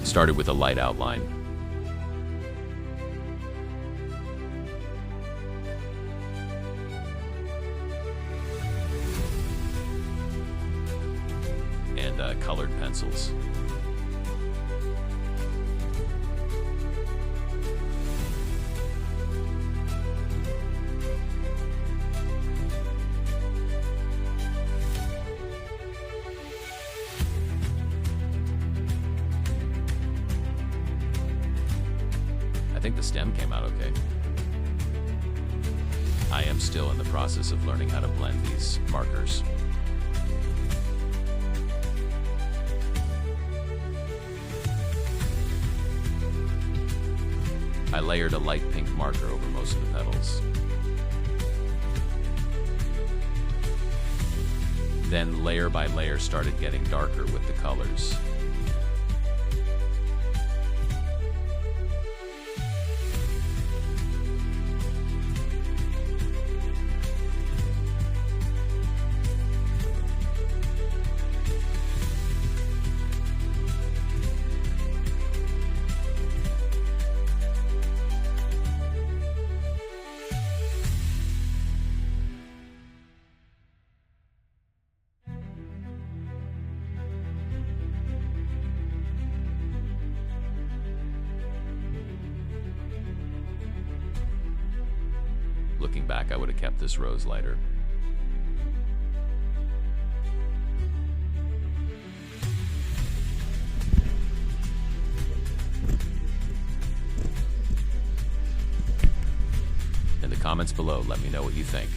Started with a light outline. And colored pencils. I think the stem came out okay. I am still in the process of learning how to blend these markers. I layered a light pink marker over most of the petals. Then layer by layer started getting darker with the colors. Looking back, I would have kept this rose lighter. In the comments below, let me know what you think.